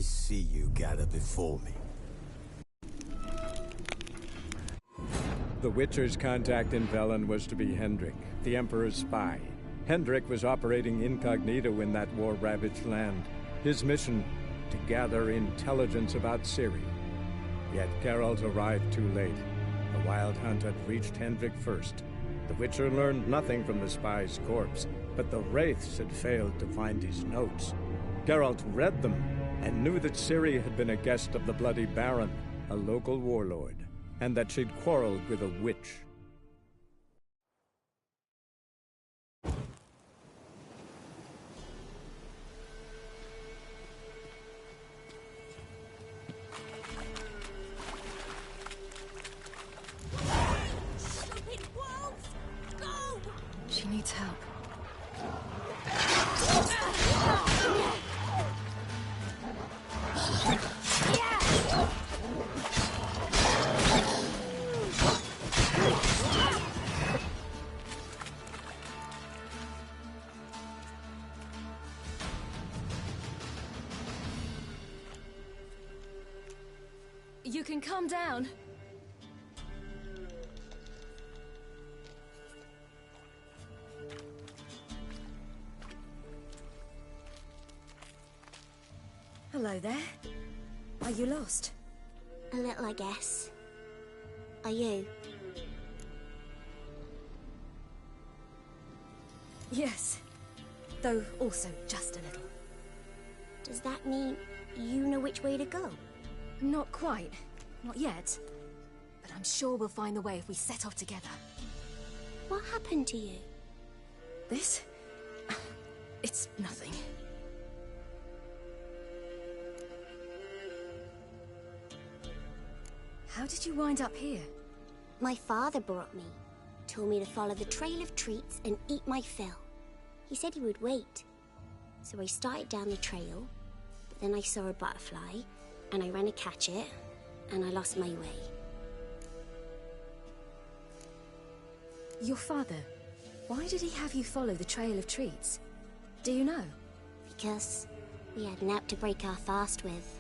see you gather before me. The Witcher's contact in Velen was to be Hendrik, the Emperor's spy. Hendrik was operating incognito in that war-ravaged land. His mission, to gather intelligence about Ciri. Yet Geralt arrived too late. The Wild Hunt had reached Hendrik first. The Witcher learned nothing from the spy's corpse, but the Wraiths had failed to find his notes. Geralt read them, and knew that Ciri had been a guest of the Bloody Baron, a local warlord, and that she'd quarreled with a witch. She needs help. You can calm down. Hello there. Are you lost? A little, I guess. Are you? Yes. Though also just a little. Does that mean you know which way to go? Not quite. Not yet. But I'm sure we'll find the way if we set off together. What happened to you? This? It's nothing. How did you wind up here? My father brought me. Told me to follow the trail of treats and eat my fill. He said he would wait. So I started down the trail, but then I saw a butterfly, and I ran to catch it, and I lost my way. Your father, why did he have you follow the trail of treats? Do you know? Because we had an app to break our fast with.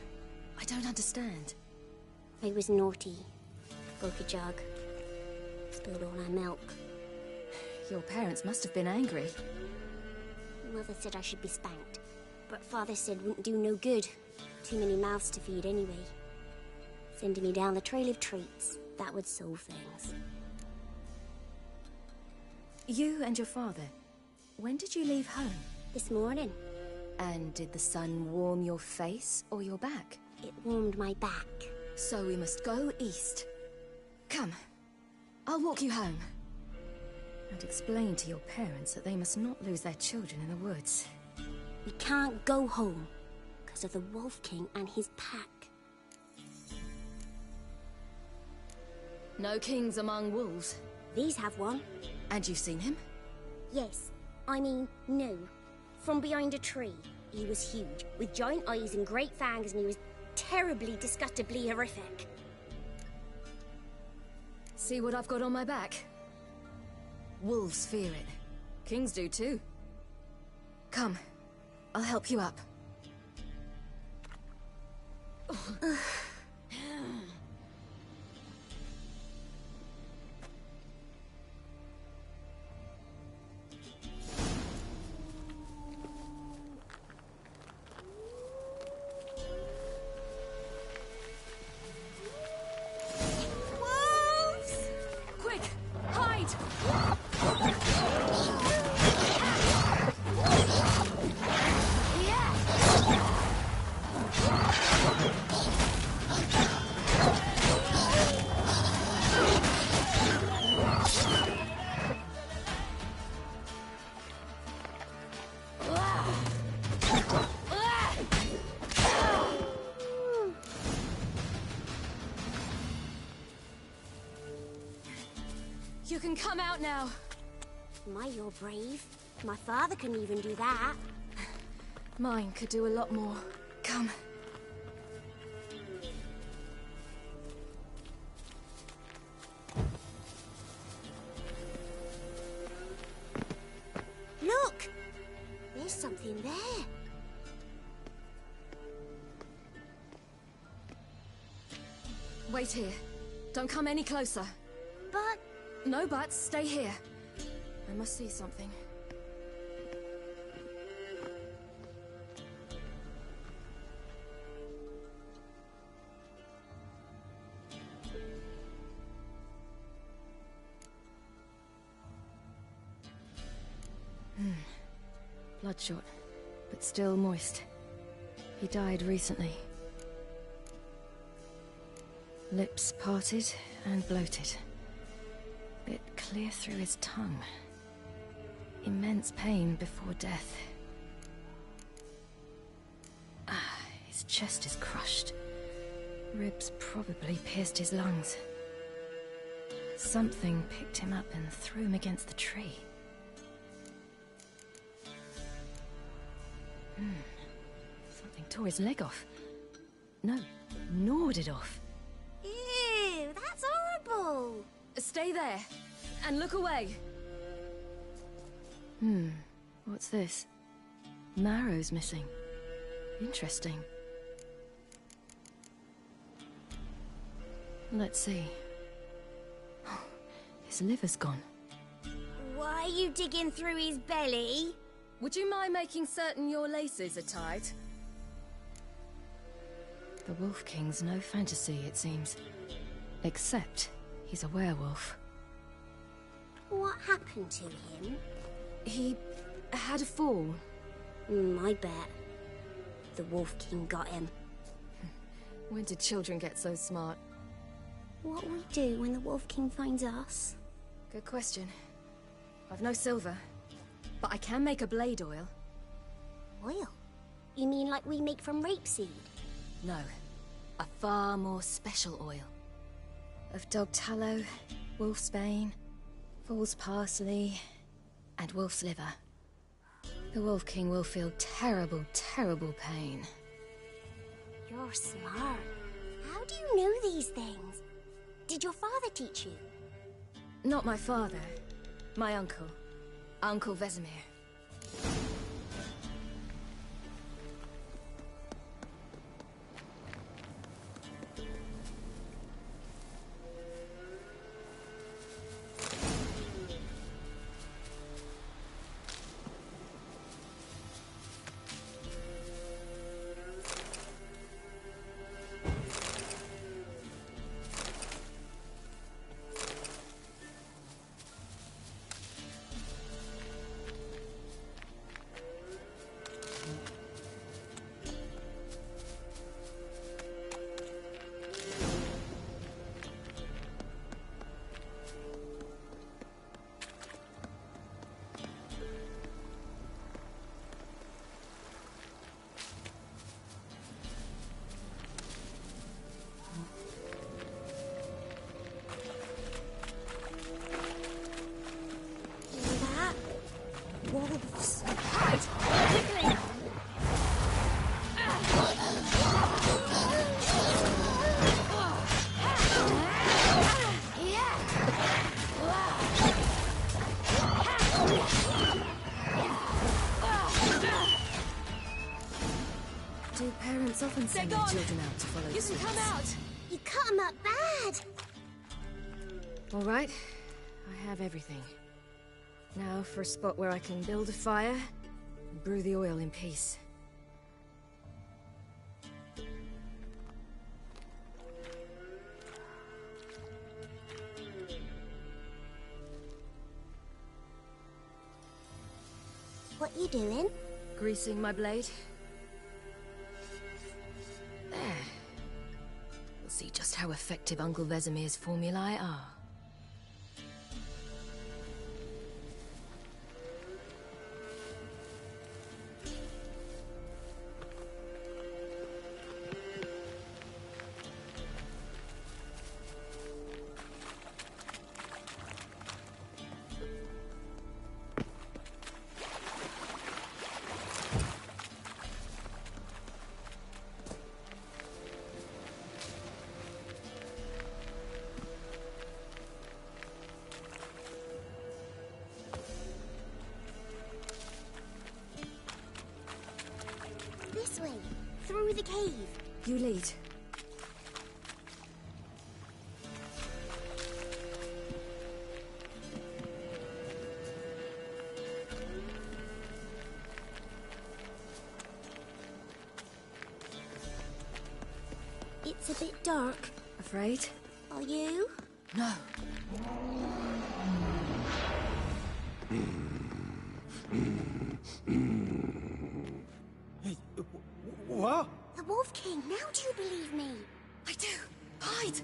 I don't understand. I was naughty. Broke a jug. Spilled all our milk. Your parents must have been angry. Mother said I should be spanked, but Father said wouldn't do no good. Too many mouths to feed anyway. Sending me down the trail of treats, that would solve things. You and your father, when did you leave home? This morning. And did the sun warm your face or your back? It warmed my back. So we must go east. Come, I'll walk you home. And explain to your parents that they must not lose their children in the woods. We can't go home, because of the Wolf King and his pack. No kings among wolves. These have one. And you've seen him? Yes. I mean, no. From behind a tree. He was huge, with giant eyes and great fangs, and he was terribly, disgustingly horrific. See what I've got on my back? Wolves fear it. Kings do too. Come, I'll help you up. You can come out now. My, you're brave. My father couldn't even do that. Mine could do a lot more. Come. Look! There's something there. Wait here. Don't come any closer. But... No buts, stay here. I must see something. Bloodshot, but still moist. He died recently. Lips parted and bloated. Bit clear through his tongue. Immense pain before death. His chest is crushed. Ribs probably pierced his lungs. Something picked him up and threw him against the tree. Something tore his leg off. No, gnawed it off. Ew, that's horrible! Stay there, and look away. What's this? Marrow's missing. Interesting. Let's see. His liver's gone. Why are you digging through his belly? Would you mind making certain your laces are tied? The Wolf King's no fantasy, it seems. Except he's a werewolf. What happened to him? He had a fall. I bet. The Wolf King got him. When did children get so smart? What will we do when the Wolf King finds us? Good question. I've no silver, but I can make a blade oil. Oil? You mean like we make from rapeseed? No, a far more special oil. Of dog tallow, wolf's bane, fool's parsley, and wolf's liver. The Wolf King will feel terrible, terrible pain. You're smart. How do you know these things? Did your father teach you? Not my father. My uncle. Uncle Vesemir. Wolves. Tickling! Do parents often send their children out to follow You suit? can come out! You cut him up bad. All right, I have everything. Now for a spot where I can build a fire and brew the oil in peace. What you doing? Greasing my blade. There. We'll see just how effective Uncle Vesemir's formulae are. This way, through the cave. You lead. It's a bit dark. Afraid? Are you? No. Hey, what? The Wolf King, now do you believe me? I do. Hide!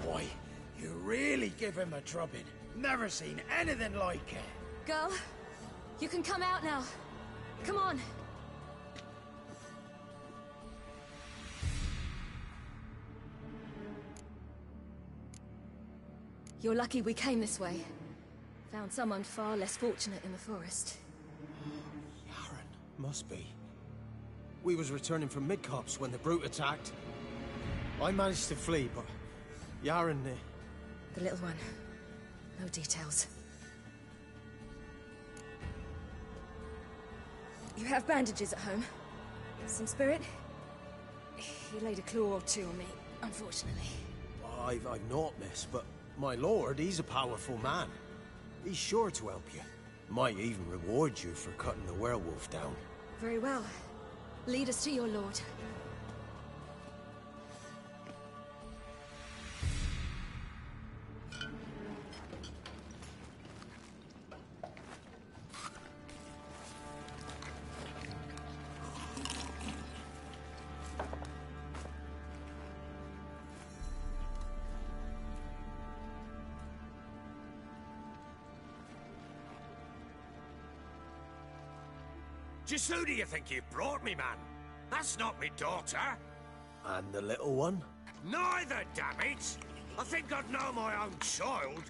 Boy, you really give him a drubbing. Never seen anything like it. Girl, you can come out now. Come on. You're lucky we came this way. Found someone far less fortunate in the forest. Yaren, must be. We was returning from Midcops when the brute attacked. I managed to flee, but Yaren... The little one. No details. You have bandages at home? Some spirit? He laid a claw or two on me, unfortunately. I've not, miss, but my lord, he's a powerful man. He's sure to help you. Might even reward you for cutting the werewolf down. Very well. Lead us to your lord. Just who do you think you brought me, man? That's not me daughter. And the little one? Neither, damn it! I think I'd know my own child.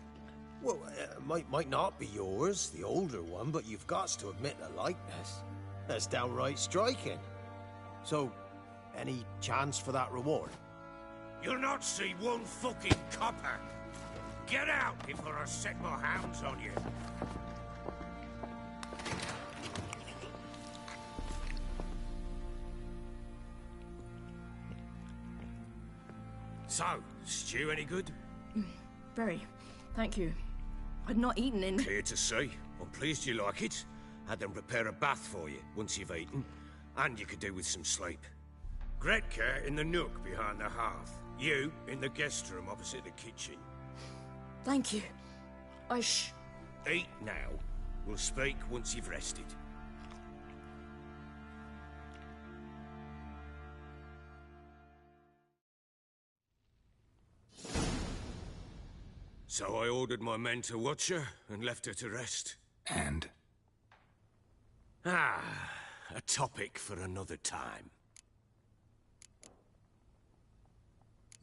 Well, might not be yours, the older one, but you've got to admit the likeness. That's downright striking. So, any chance for that reward? You'll not see one fucking copper. Get out before I set my hounds on you. So, stew any good? Very. Thank you. I'd not eaten in... Clear to see. I'm pleased you like it. Had them prepare a bath for you once you've eaten. And you could do with some sleep. Gretka in the nook behind the hearth. You in the guest room opposite the kitchen. Thank you. Eat now. We'll speak once you've rested. So I ordered my men to watch her and left her to rest. And? A topic for another time.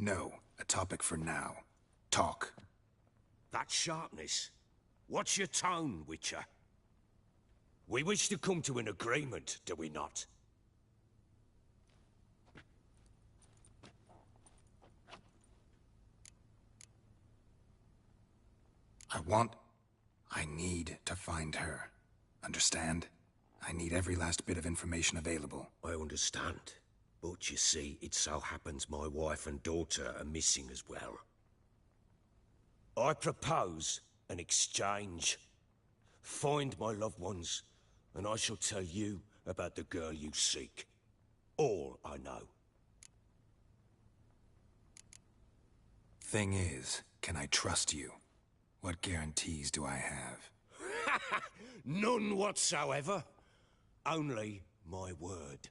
No, a topic for now. Talk. That sharpness. What's your tone, Witcher? We wish to come to an agreement, do we not? I need to find her. Understand? I need every last bit of information available. I understand. But you see, it so happens my wife and daughter are missing as well. I propose an exchange. Find my loved ones, and I shall tell you about the girl you seek. All I know. Thing is, can I trust you? What guarantees do I have? None whatsoever. Only my word.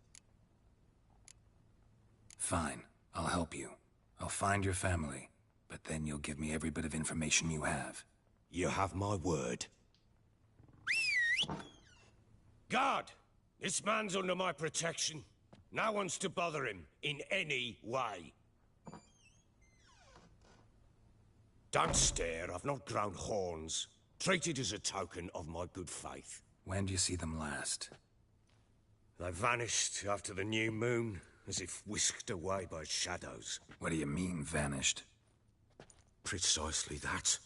Fine, I'll help you. I'll find your family, but then you'll give me every bit of information you have. You have my word. Guard! This man's under my protection. No one's to bother him in any way. Don't stare, I've not grown horns. Treat it as a token of my good faith. When do you see them last? They vanished after the new moon, as if whisked away by shadows. What do you mean, vanished? Precisely that.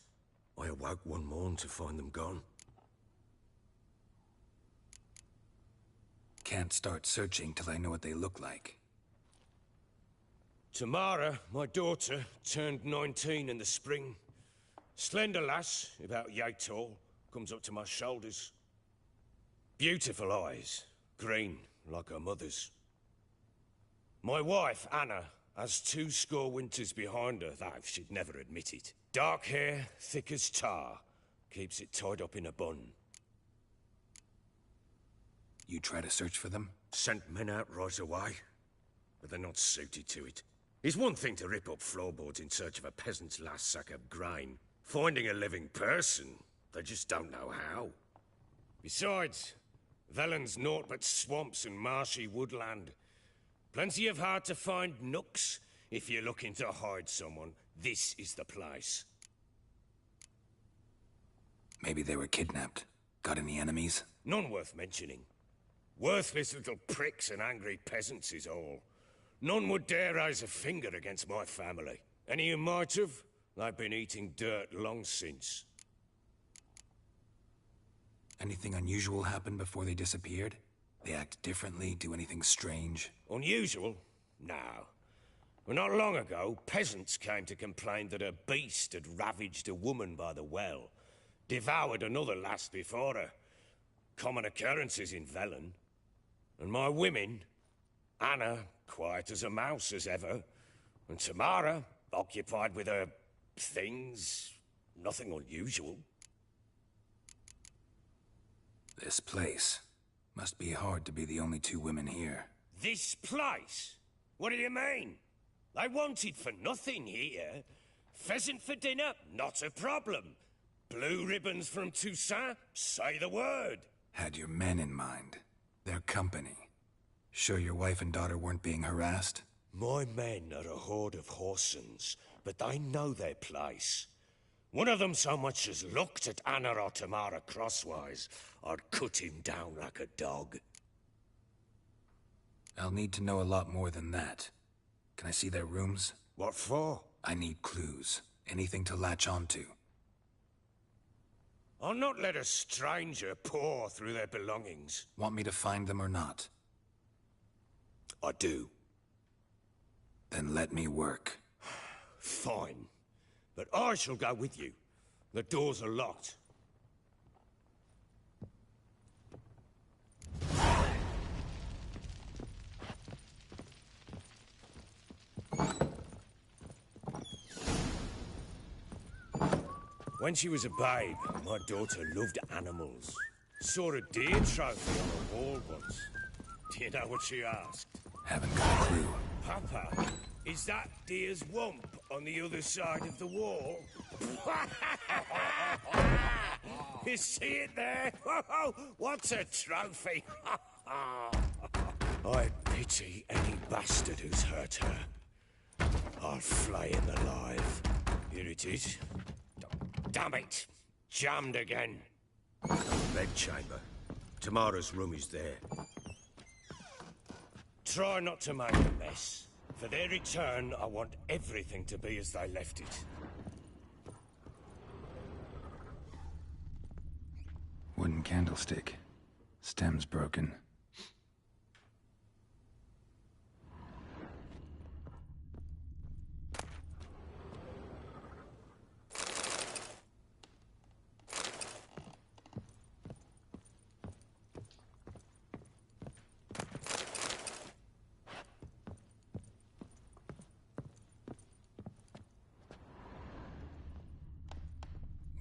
I awoke one morn to find them gone. Can't start searching till I know what they look like. Tamara, my daughter, turned 19 in the spring. Slender lass, about yay tall, comes up to my shoulders. Beautiful eyes, green like her mother's. My wife, Anna, has 2 winters behind her, though she'd never admit it. Dark hair, thick as tar, keeps it tied up in a bun. You try to search for them? Sent men out right away, but they're not suited to it. It's one thing to rip up floorboards in search of a peasant's last sack of grain. Finding a living person, they just don't know how. Besides, Velen's naught but swamps and marshy woodland. Plenty of hard-to-find nooks. If you're looking to hide someone, this is the place. Maybe they were kidnapped. Got any enemies? None worth mentioning. Worthless little pricks and angry peasants is all. None would dare raise a finger against my family. Any who might have, they've been eating dirt long since. Anything unusual happen before they disappeared? They act differently, do anything strange? Unusual? No. Well, not long ago, peasants came to complain that a beast had ravaged a woman by the well. Devoured another lass before her. Common occurrences in Velen. And my women, Anna, quiet as a mouse as ever, and Tamara, occupied with her things, nothing unusual. This place. Must be hard to be the only 2 women here. This place? What do you mean? They wanted for nothing here. Pheasant for dinner? Not a problem. Blue ribbons from Toussaint? Say the word. Had your men in mind. Their company. Sure your wife and daughter weren't being harassed? My men are a horde of whoresons, but they know their place. One of them so much as looked at Anna or Tamara crosswise, I'd cut him down like a dog. I'll need to know a lot more than that. Can I see their rooms? What for? I need clues. Anything to latch onto. I'll not let a stranger pore through their belongings. Want me to find them or not? I do. Then let me work. Fine. But I shall go with you. The doors are locked. When she was a babe, my daughter loved animals. Saw a deer trophy on a wall once. Do you know what she asked? Haven't got a clue. Papa, is that deer's wump on the other side of the wall? You see it there? What's a trophy? I pity any bastard who's hurt her. I'll flay him alive. Here it is. Damn it! Jammed again. Bedchamber. Tamara's room is there. Try not to make a mess. For their return, I want everything to be as they left it. Wooden candlestick. Stem's broken.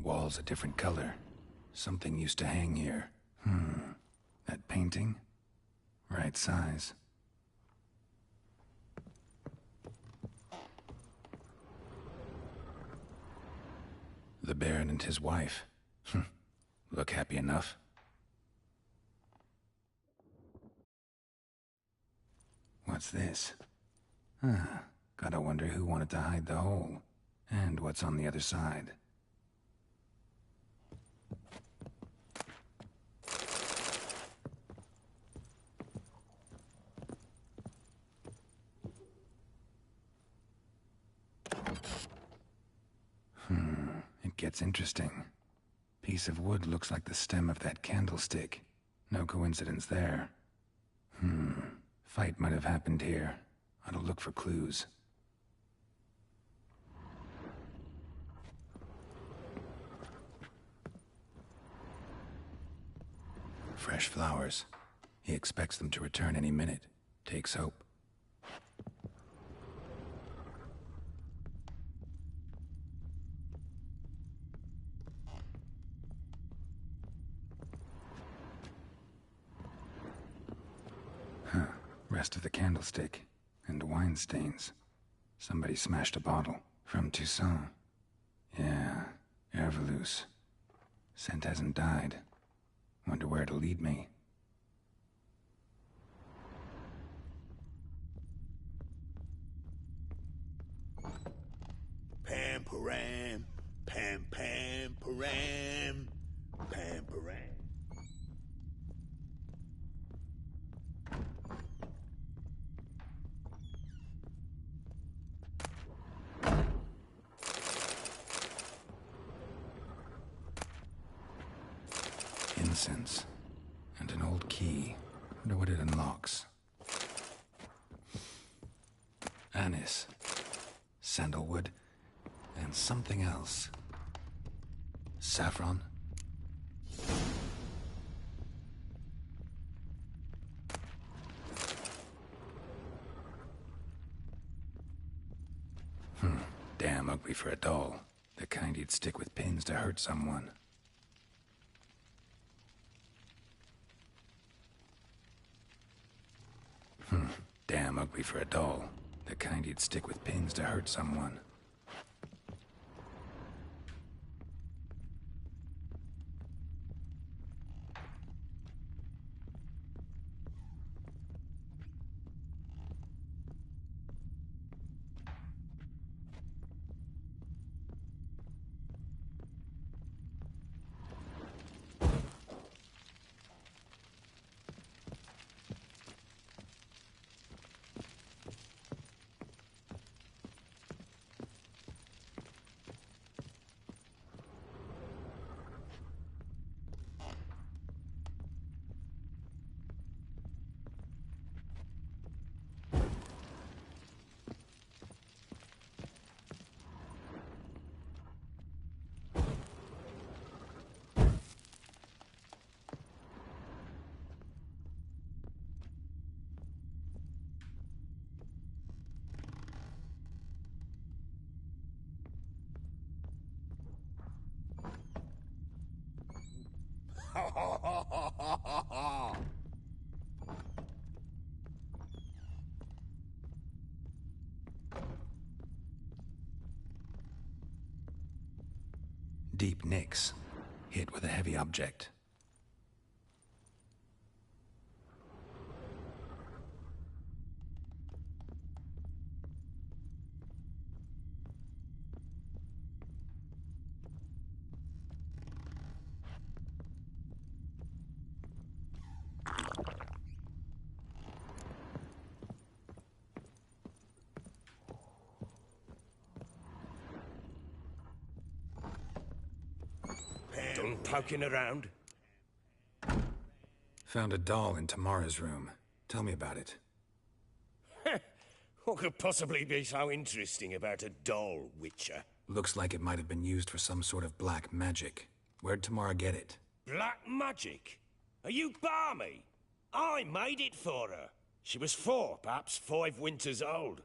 Wall's a different color. Something used to hang here. That painting? Right size. The Baron and his wife. Look happy enough. What's this? Gotta wonder who wanted to hide the hole. And what's on the other side. It gets interesting. Piece of wood looks like the stem of that candlestick. No coincidence there. Fight might have happened here. I'll look for clues. Fresh flowers. He expects them to return any minute. Takes hope. Rest of the candlestick. And wine stains. Somebody smashed a bottle. From Toussaint. Yeah, Herveloos. Scent hasn't died. Wonder where it'll lead me. Pam param, pam pam param, pam param. Incense. And an old key. Wonder what it unlocks. Anise. Sandalwood. And something else. Saffron. Damn ugly for a doll. The kind you'd stick with pins to hurt someone. Damn ugly for a doll. The kind you'd stick with pins to hurt someone. Deep nicks. Hit with a heavy object. Done poking around? Found a doll in Tamara's room. Tell me about it. What could possibly be so interesting about a doll, Witcher? Looks like it might have been used for some sort of black magic. Where'd Tamara get it? Black magic? Are you balmy? I made it for her. She was 4, perhaps 5 winters old.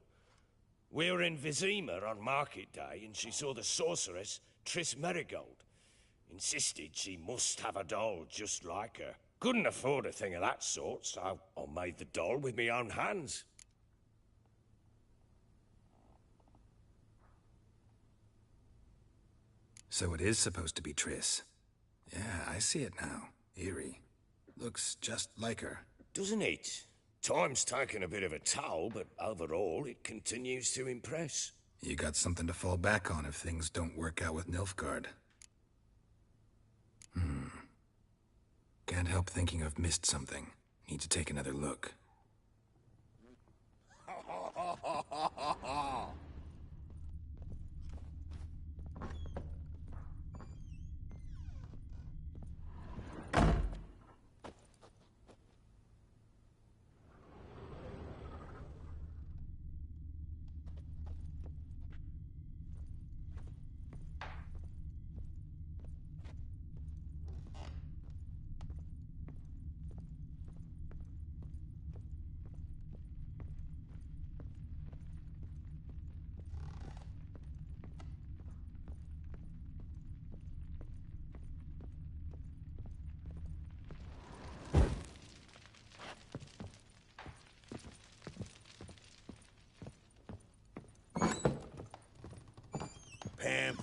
We were in Vizima on market day, and she saw the sorceress, Triss Merigold. Insisted she must have a doll just like her. Couldn't afford a thing of that sort, so I made the doll with my own hands. So it is supposed to be Triss. Yeah, I see it now. Eerie. Looks just like her. Doesn't it? Time's taken a bit of a toll, but overall it continues to impress. You got something to fall back on if things don't work out with Nilfgaard. Can't help thinking I've missed something. Need to take another look.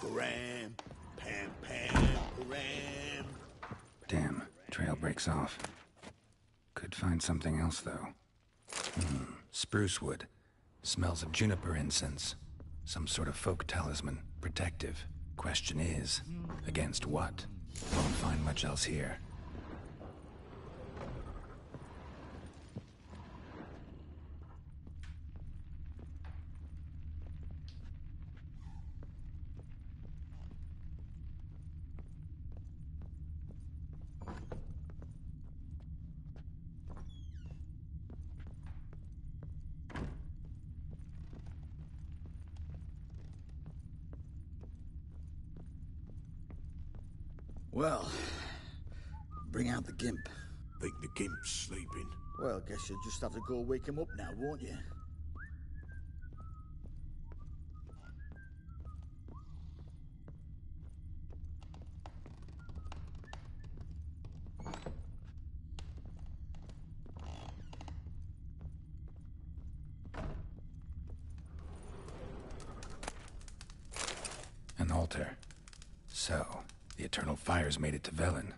param, pam, pam, param. Damn, trail breaks off. Could find something else, though. Spruce wood. Smells of juniper incense. Some sort of folk talisman. Protective. Question is, against what? Won't find much else here. Well, bring out the gimp. Think the gimp's sleeping? Well, guess you'll just have to go wake him up now, won't you? An altar. So, the Eternal Fires made it to Velen.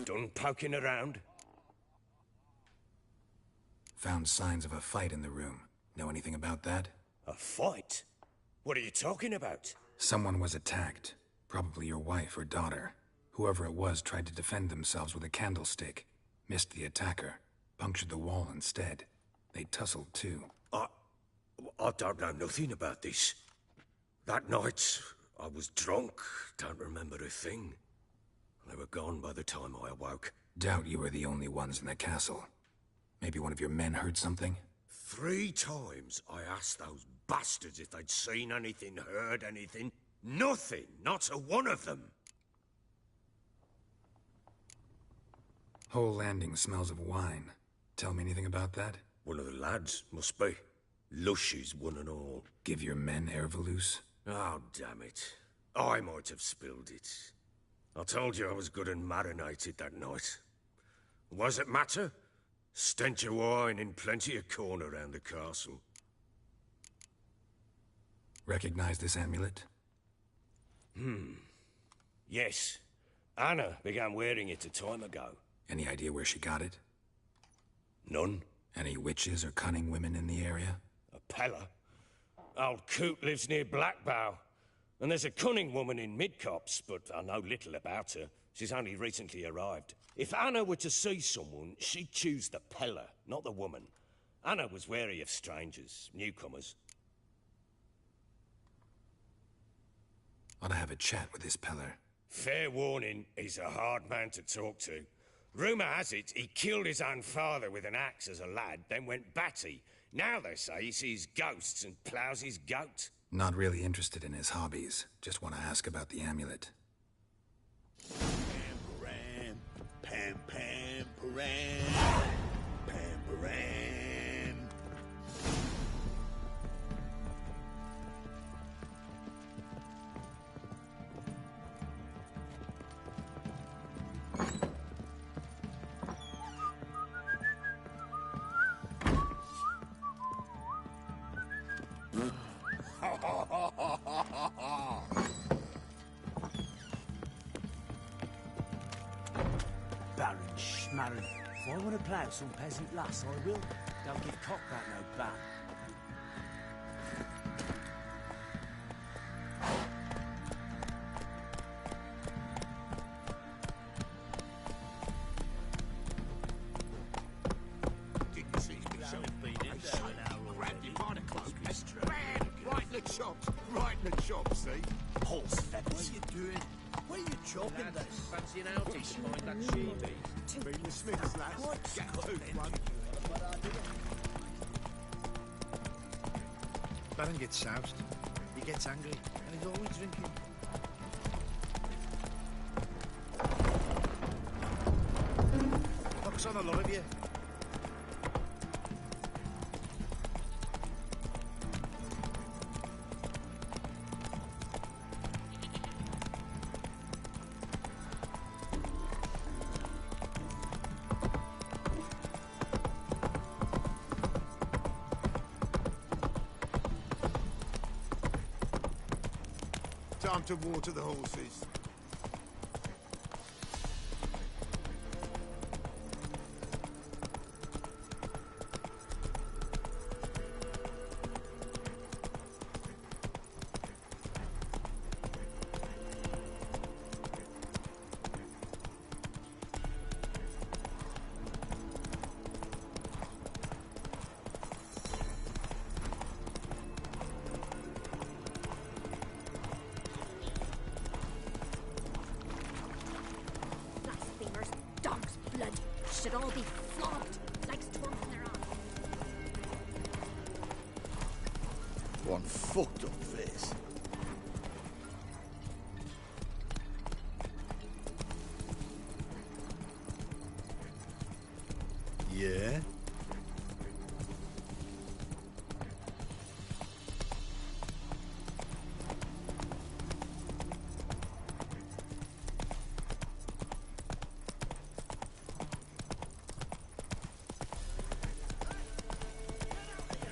Done poking around? Found signs of a fight in the room. Know anything about that? A fight? What are you talking about? Someone was attacked. Probably your wife or daughter. Whoever it was tried to defend themselves with a candlestick. Missed the attacker. Punctured the wall instead. They tussled too. I don't know nothing about this. That night, I was drunk. Don't remember a thing. They were gone by the time I awoke. Doubt you were the only ones in the castle. Maybe one of your men heard something? 3 times I asked those bastards if they'd seen anything, heard anything. Nothing! Not a one of them! Whole landing smells of wine. Tell me anything about that? One of the lads, must be. Lushes, one and all. Give your men Ervalus? Oh, damn it. I might have spilled it. I told you I was good and marinated that night. What does it matter? Stench of wine in plenty of corn around the castle. Recognize this amulet? Yes. Anna began wearing it a time ago. Any idea where she got it? None. Any witches or cunning women in the area? A Pella. Old Coot lives near Blackbow. And there's a cunning woman in Midcopse, but I know little about her. She's only recently arrived. If Anna were to see someone, she'd choose the Pella, not the woman. Anna was wary of strangers, newcomers. Ought to have a chat with this Peller. Fair warning, he's a hard man to talk to. Rumour has it he killed his own father with an axe as a lad, then went batty. Now they say he sees ghosts and ploughs his goat. Not really interested in his hobbies. Just want to ask about the amulet. Pam, param, pam, pam, param, pam, param. Baron. If I want to plough some peasant lass, I will. Don't give cock that no bat. Right in the chops, see? Horse feathers. What are you doing? Where are you chopping this? Fancy an outing to find that sheep. Been the Smiths, lads. What's Get two, one. Baron gets soused. He gets angry, and he's always drinking. Looks on a lot of you. Time to water the horses. Blasphemers, dog's blood, should all be flogged like torn from their arms. One fucked up face. Yeah?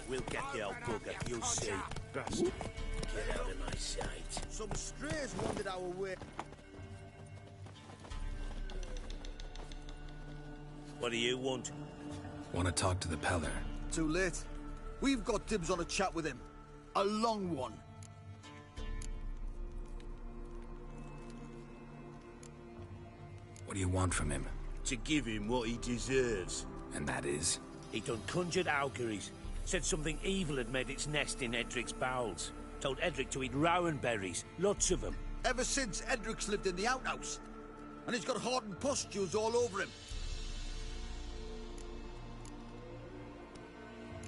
We'll get the old bugger, you'll see. Bastard. Get out of my sight. Some strays wandered our way. What do you want? Want to talk to the Peller? Too late. We've got dibs on a chat with him. A long one. What do you want from him? To give him what he deserves. And that is? He done conjured auguries. Said something evil had made its nest in Edric's bowels. Told Edric to eat rowan berries, lots of them. Ever since Edric's lived in the outhouse. And he's got hardened pustules all over him.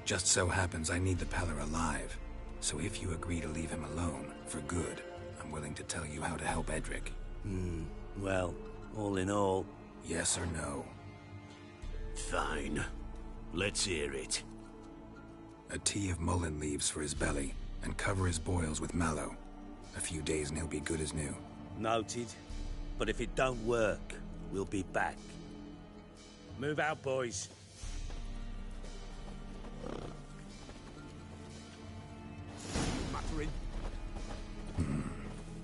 Just so happens I need the Peller alive. So if you agree to leave him alone, for good, I'm willing to tell you how to help Edric. Well, all in all... Yes or no? Fine. Let's hear it. A tea of mullein leaves for his belly, and cover his boils with mallow. A few days and he'll be good as new. Noted. But if it don't work, we'll be back. Move out, boys. Muttering.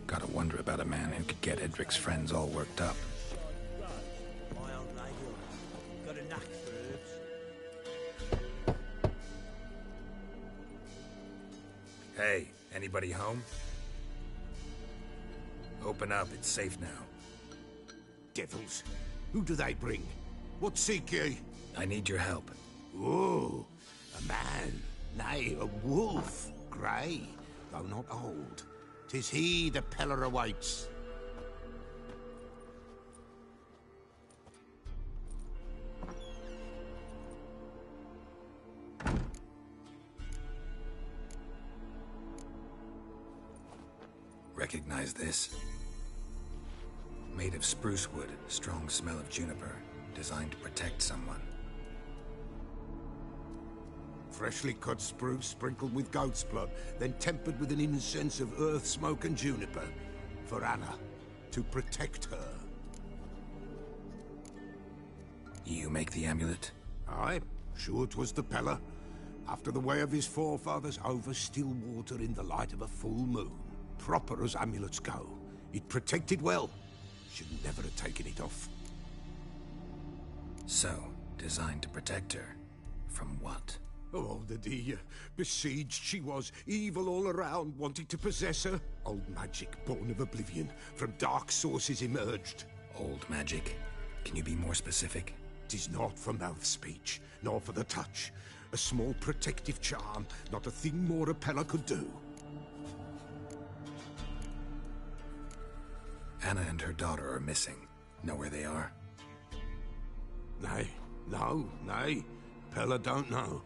Gotta wonder about a man who could get Edric's friends all worked up. My old lady. Got a knack for herbs. Hey, anybody home? Open up, it's safe now. Devils. Who do they bring? What seek ye? I need your help. Oh, a man. Nay, a wolf. Grey, though not old. 'Tis he the Peller awaits. Recognize this? Made of spruce wood, strong smell of juniper, designed to protect someone. Freshly cut spruce sprinkled with goat's blood, then tempered with an incense of earth, smoke and juniper. For Anna, to protect her. You make the amulet? Aye, sure 'twas the Peller. After the way of his forefathers, over still water in the light of a full moon. Proper as amulets go. It protected well. Should never have taken it off. So, designed to protect her. From what? Oh, the besieged she was, evil all around, wanting to possess her. Old magic, born of oblivion, from dark sources emerged. Old magic? Can you be more specific? 'Tis not for mouth speech, nor for the touch. A small protective charm, not a thing more a Pella could do. Anna and her daughter are missing. Know where they are? Nay, nay. Pella don't know.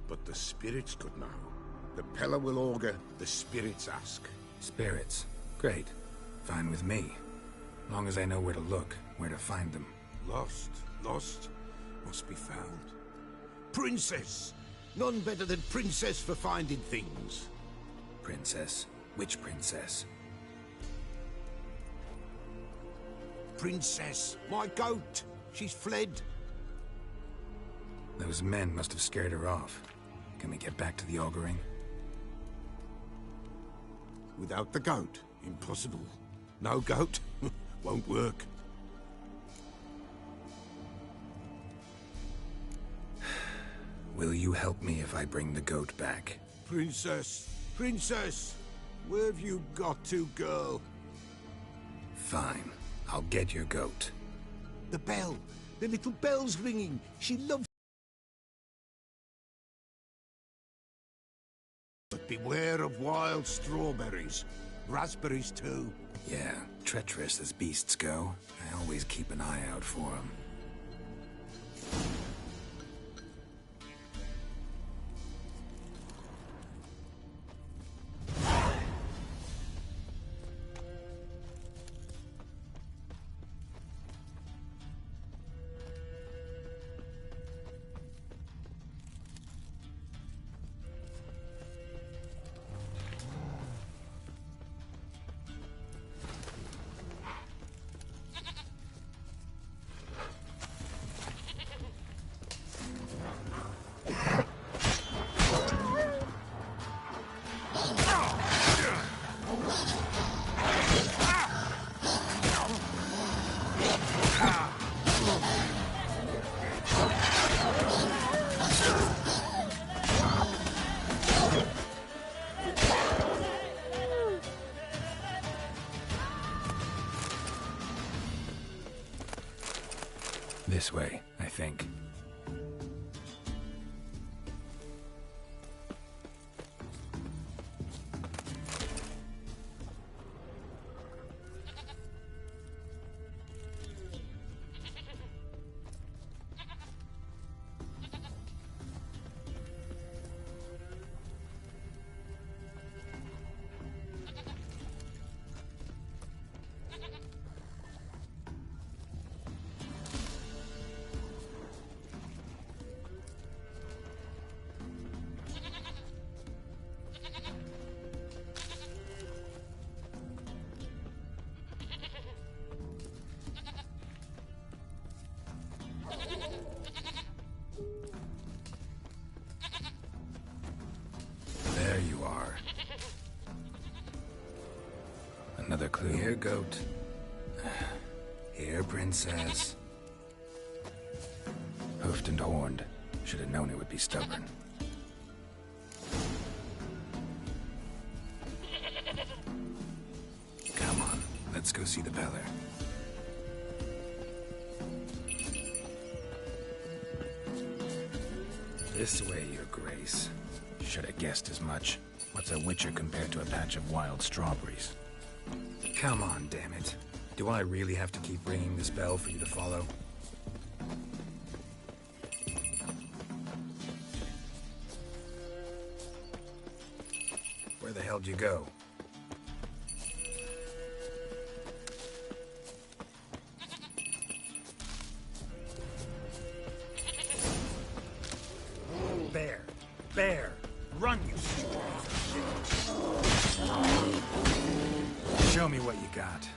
But the spirits could know. The Pella will augur, the spirits ask. Spirits? Great. Fine with me. Long as I know where to look, where to find them. Lost, must be found. Princess! None better than Princess for finding things. Princess? Which princess? Princess, my goat! She's fled. Those men must have scared her off. Can we get back to the auguring? Without the goat, impossible. No goat, won't work. Will you help me if I bring the goat back? Princess! Where have you got to, girl? Fine. I'll get your goat. The bell! The little bell's ringing! She loves... But beware of wild strawberries. Raspberries, too. Yeah, treacherous as beasts go. I always keep an eye out for them. This way, I think. There you are. Another clue. Here, goat. Here, princess. Hoofed and horned. Should have known it would be stubborn. Come on, let's go see the Beller. This way, Your Grace. Should have guessed as much. What's a witcher compared to a patch of wild strawberries? Come on, damn it. Do I really have to keep ringing this bell for you to follow? Where the hell do you go? Bear! Run, you Show me what you got.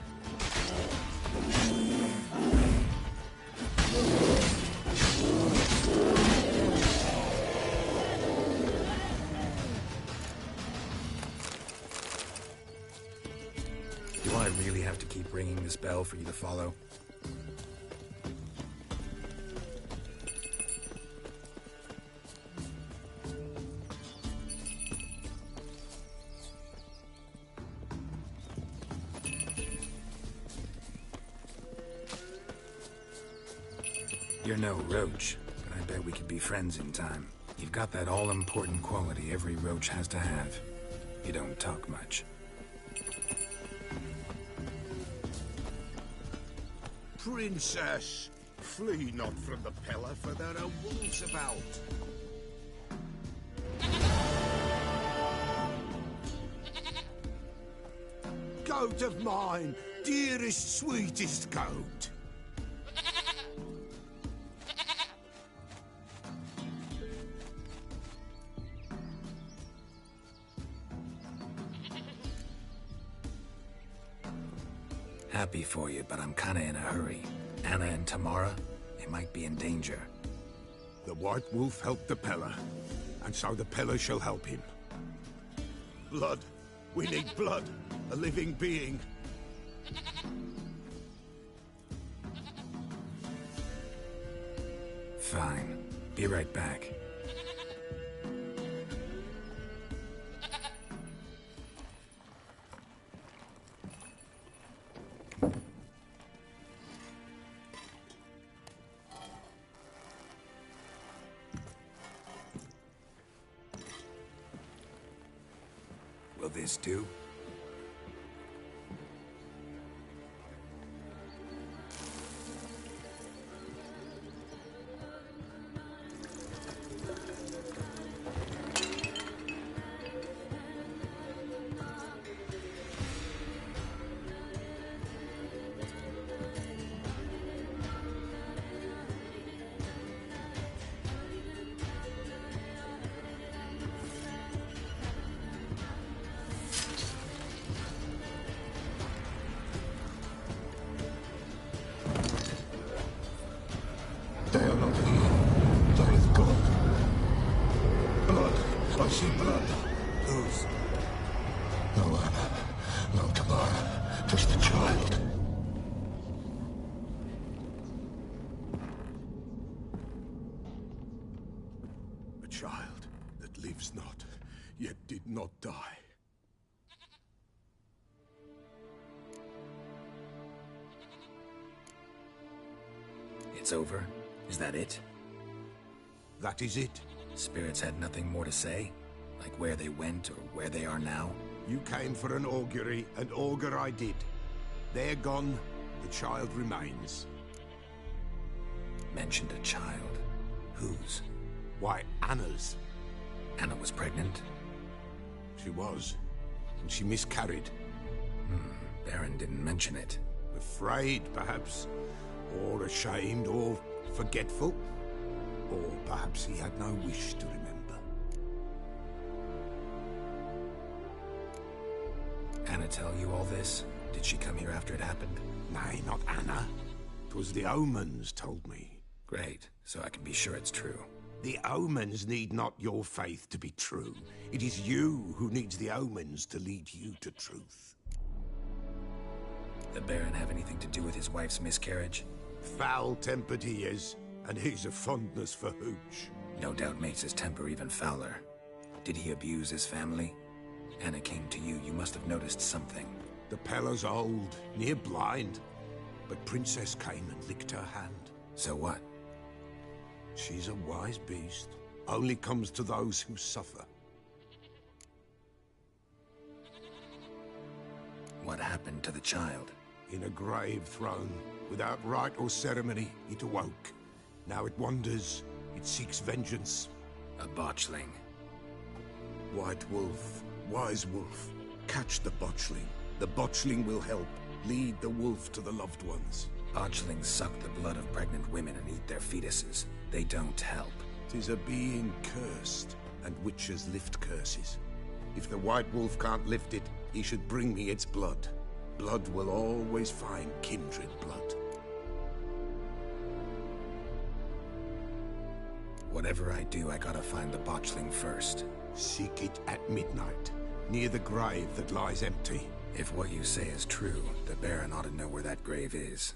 Do I really have to keep ringing this bell for you to follow? You're no roach, but I bet we could be friends in time. You've got that all-important quality every roach has to have. You don't talk much. Princess, flee not from the Pella, for there are wolves about. Goat of mine, dearest, sweetest goat. Happy for you, but I'm kinda in a hurry. Anna and Tamara, they might be in danger. The White Wolf helped the Pella, and so the Pella shall help him. Blood. We need blood. A living being. Fine. Be right back. Will this do? They are not here. There is blood. Blood. I see blood. Whose? No Anna. No Tamara. Just the child. A child that lives not, yet did not die. It's over? Is that it? That is it. Spirits had nothing more to say? Like where they went or where they are now? You came for an augury, and augur I did. They're gone, the child remains. Mentioned a child. Whose? Why, Anna's. Anna was pregnant? She was, and she miscarried. Baron didn't mention it. Afraid, perhaps, or ashamed, or forgetful. Or perhaps he had no wish to remember. Anna tell you all this? Did she come here after it happened? Nay, not Anna. 'Twas the omens told me. Great, so I can be sure it's true. The omens need not your faith to be true. It is you who needs the omens to lead you to truth. The Baron have anything to do with his wife's miscarriage? Foul-tempered he is, and he's a fondness for hooch. No doubt makes his temper even fouler. Did he abuse his family? Anna came to you, you must have noticed something. The Pella's old, near blind, but Princess came and licked her hand. So what? She's a wise beast. Only comes to those who suffer. What happened to the child? In a grave thrown, without rite or ceremony, it awoke. Now it wanders, it seeks vengeance. A botchling. White Wolf, wise wolf, catch the botchling. The botchling will help, lead the wolf to the loved ones. Botchlings suck the blood of pregnant women and eat their fetuses. They don't help. 'Tis a being cursed, and witches lift curses. If the White Wolf can't lift it, he should bring me its blood. Blood will always find kindred blood. Whatever I do, I gotta find the botchling first. Seek it at midnight, near the grave that lies empty. If what you say is true, the Baron ought to know where that grave is.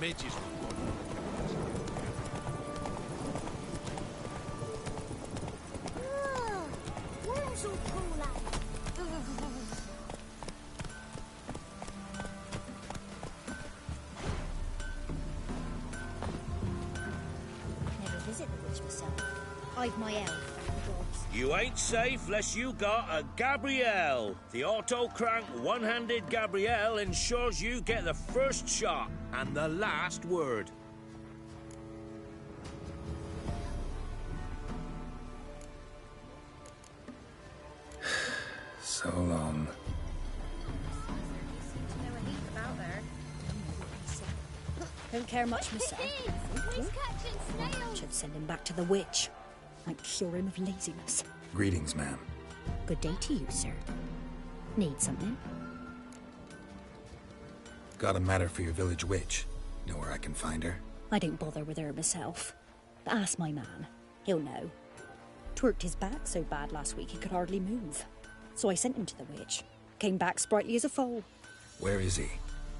midges with one. Worms will crawl out. Never visit the witch myself. I've my elf and the gods. You ain't safe less you got a Gabrielle. The auto-crank one-handed Gabrielle ensures you get the first shot and the last word. So long. Don't care much myself. He's catching snails. Should send him back to the witch. Might cure him of laziness. Greetings, ma'am. Good day to you, sir. Need something? Got a matter for your village witch. Know where I can find her? I don't bother with her myself. But ask my man. He'll know. Twerked his back so bad last week he could hardly move. So I sent him to the witch. Came back sprightly as a foal. Where is he?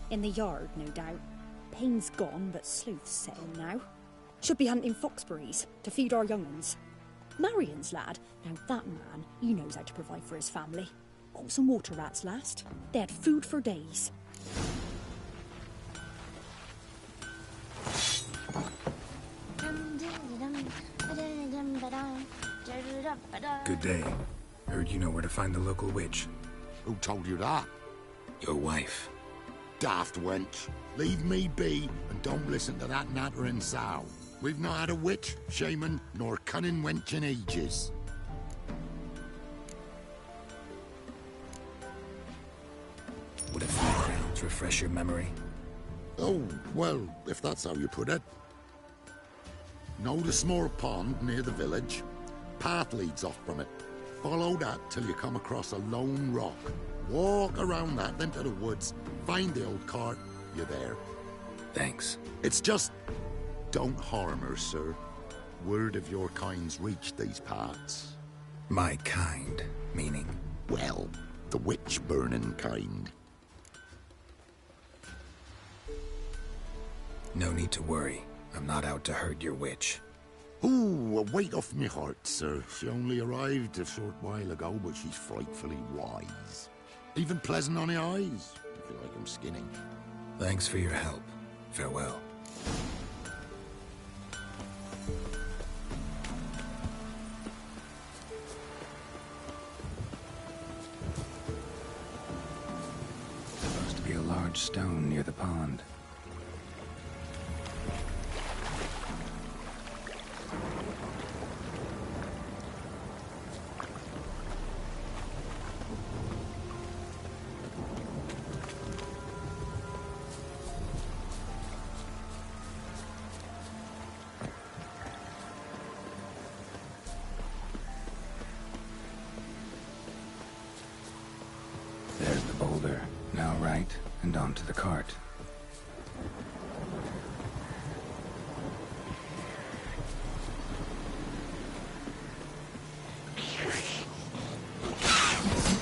In the yard, no doubt. Pain's gone, but sleuth's set in now. Should be hunting foxberries to feed our young uns. Marion's lad, now that man, he knows how to provide for his family. Caught some water rats last. They had food for days. Good day. Heard you know where to find the local witch. Who told you that? Your wife. Daft wench. Leave me be and don't listen to that nattering sow. We've not had a witch, shaman, nor cunning wench in ages. Would a few crowns refresh your memory? Oh, well, if that's how you put it. Know the small pond near the village? Path leads off from it. Follow that till you come across a lone rock. Walk around that, then to the woods. Find the old cart. You're there. Thanks. It's just... don't harm her, sir. Word of your kind's reached these parts. My kind, meaning? Well, the witch-burning kind. No need to worry. I'm not out to hurt your witch. Ooh, a weight off me heart, sir. She only arrived a short while ago, but she's frightfully wise. Even pleasant on the eyes, if you like 'em skinny. Thanks for your help. Farewell. Supposed to be a large stone near the pond. There's the boulder. Now right, and onto the cart.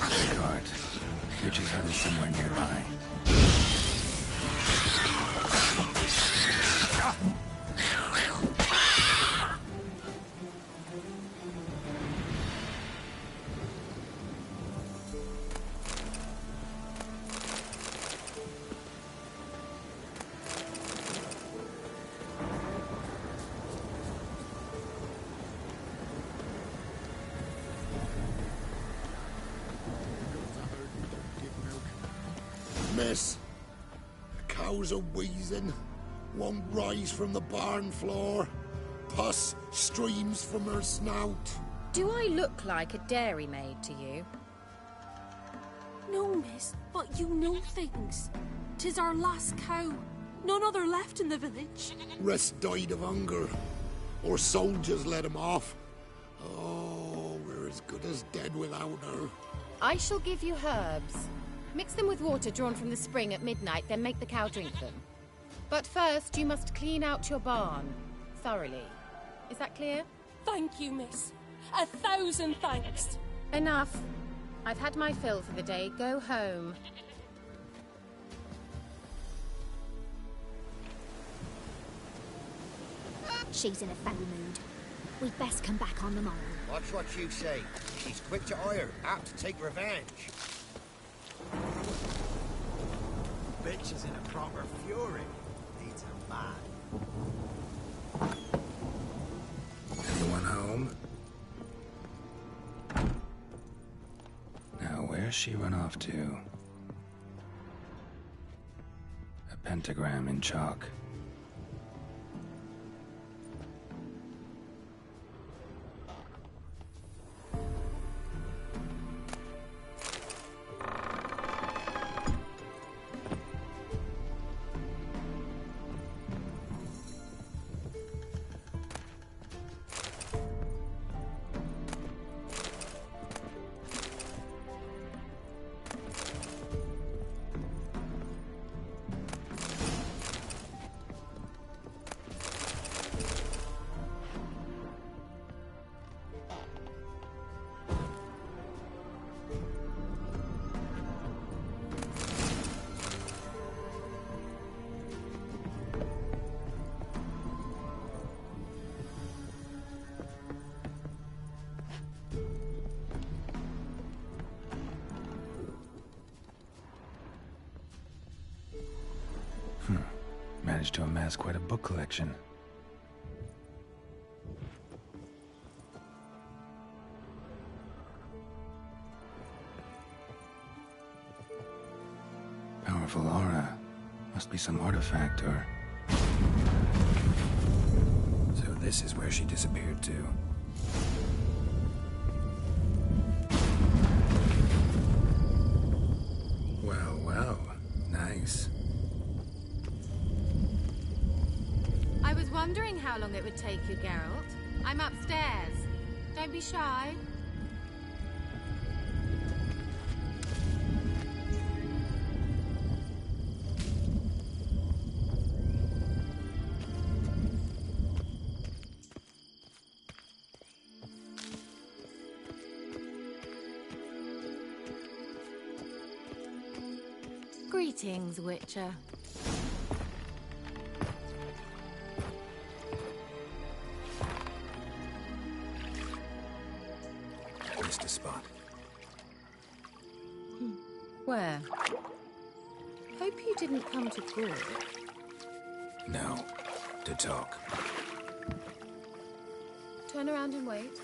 The cart. Witch's hut is somewhere nearby. Miss, the cows are wheezing, won't rise from the barn floor. Pus streams from her snout. Do I look like a dairymaid to you? No, miss, but you know things. 'Tis our last cow. None other left in the village. Rest died of hunger, or soldiers let him off. Oh, we're as good as dead without her. I shall give you herbs. Mix them with water drawn from the spring at midnight, then make the cow drink them. But first, you must clean out your barn. Thoroughly. Is that clear? Thank you, miss. 1,000 thanks. Enough. I've had my fill for the day. Go home. She's in a foul mood. We'd best come back on the morrow. Watch what you say. She's quick to ire, apt to take revenge. Bitch is in a proper fury. Needs a man. Anyone home? Now, where's she run off to? A pentagram in chalk. Managed to amass quite a book collection. Powerful aura. Must be some artifact or... So this is where she disappeared to. Well, well. Nice. I was wondering how long it would take you, Geralt. I'm upstairs. Don't be shy. Greetings, Witcher. Missed a spot. Where? Hope you didn't come to Gore. No. To talk. Turn around and wait.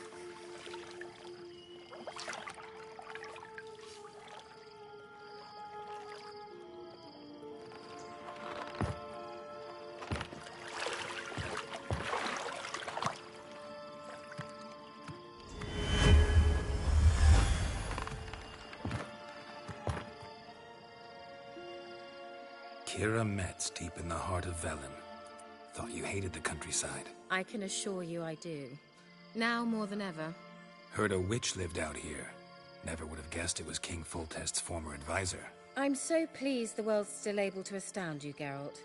Kira Metz, deep in the heart of Velen. Thought you hated the countryside. I can assure you I do. Now more than ever. Heard a witch lived out here. Never would have guessed it was King Foltest's former advisor. I'm so pleased the world's still able to astound you, Geralt.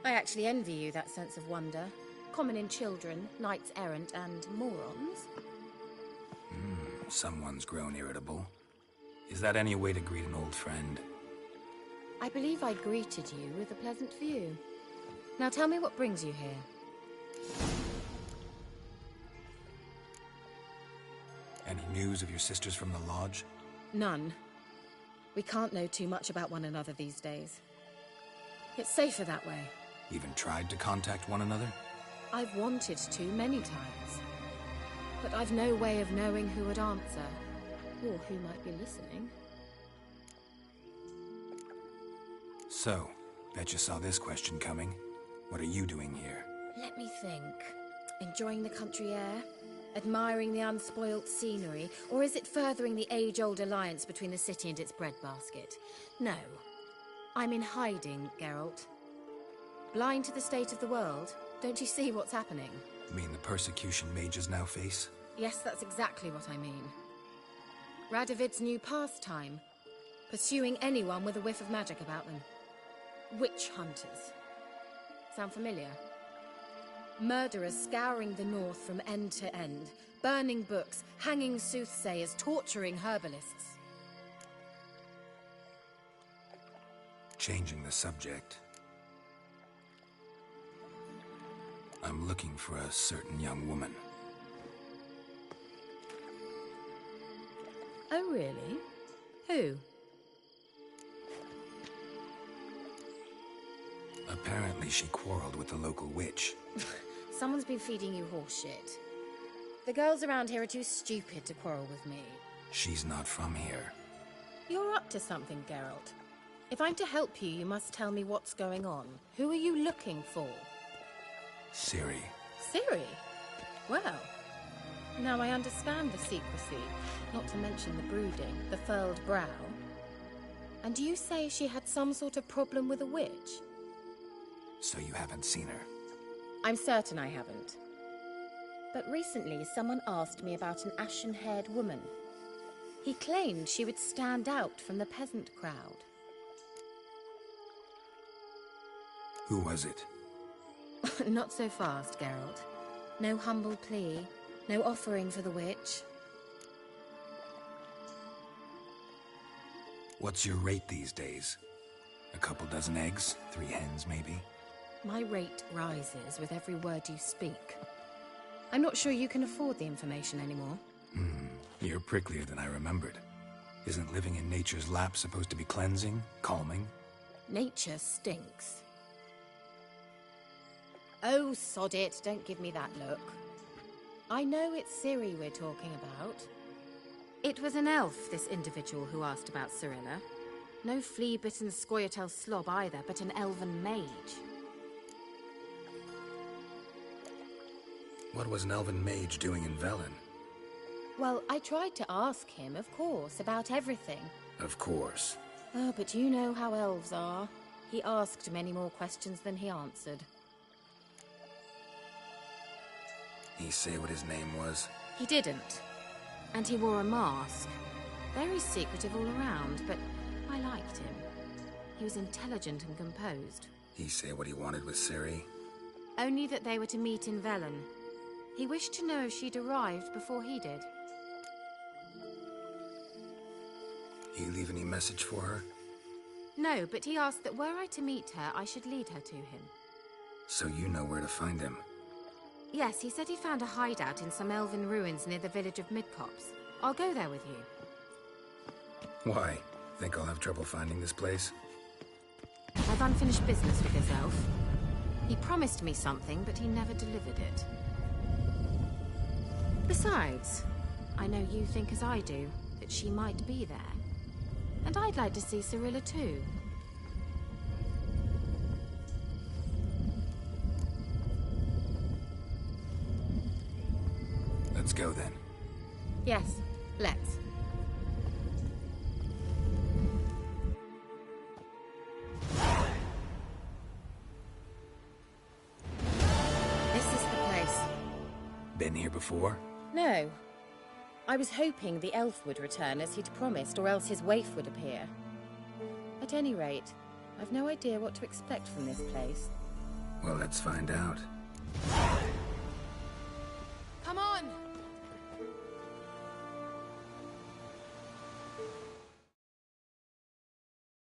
I actually envy you that sense of wonder. Common in children, knights errant, and morons. Someone's grown irritable. Is that any way to greet an old friend? I believe I greeted you with a pleasant view. Now tell me what brings you here. Any news of your sisters from the lodge? None. We can't know too much about one another these days. It's safer that way. Even tried to contact one another? I've wanted to many times. But I've no way of knowing who would answer, or who might be listening. So, bet you saw this question coming. What are you doing here? Let me think. Enjoying the country air? Admiring the unspoilt scenery? Or is it furthering the age-old alliance between the city and its breadbasket? No. I'm in hiding, Geralt. Blind to the state of the world? Don't you see what's happening? You mean the persecution mages now face? Yes, that's exactly what I mean. Radovid's new pastime. Pursuing anyone with a whiff of magic about them. Witch hunters. Sound familiar? Murderers scouring the north from end to end. Burning books, hanging soothsayers, torturing herbalists. Changing the subject. I'm looking for a certain young woman. Oh, really? Who? Apparently she quarreled with the local witch. Someone's been feeding you horse shit. The girls around here are too stupid to quarrel with me. She's not from here. You're up to something, Geralt. If I'm to help you, you must tell me what's going on. Who are you looking for? Ciri. Ciri? Well, now I understand the secrecy, not to mention the brooding, the furled brow. And do you say she had some sort of problem with a witch? So you haven't seen her? I'm certain I haven't. But recently someone asked me about an ashen-haired woman. He claimed she would stand out from the peasant crowd. Who was it? Not so fast, Geralt. No humble plea, no offering for the witch. What's your rate these days? A couple dozen eggs? 3 hens, maybe? My rate rises with every word you speak. I'm not sure you can afford the information anymore. You're pricklier than I remembered. Isn't living in nature's lap supposed to be cleansing, calming? Nature stinks. Oh, sod it, don't give me that look. I know it's Ciri we're talking about. It was an elf, this individual who asked about Cirilla. No flea-bitten Scoia'tael slob either, but an elven mage. What was an elven mage doing in Velen? Well, I tried to ask him, of course, about everything. Of course. Oh, but you know how elves are. He asked many more questions than he answered. He say what his name was? He didn't. And he wore a mask. Very secretive all around, but I liked him. He was intelligent and composed. He say what he wanted with Ciri? Only that they were to meet in Velen. He wished to know if she'd arrived before he did. He leave any message for her? No, but he asked that were I to meet her, I should lead her to him. So you know where to find him? Yes, he said he found a hideout in some elven ruins near the village of Midcopse. I'll go there with you. Why? Think I'll have trouble finding this place? I've unfinished business with this elf. He promised me something, but he never delivered it. Besides, I know you think as I do, that she might be there. And I'd like to see Cirilla too. Let's go then. Yes, let's. This is the place. Been here before? No. I was hoping the elf would return as he'd promised, or else his waif would appear. At any rate, I've no idea what to expect from this place. Well, let's find out.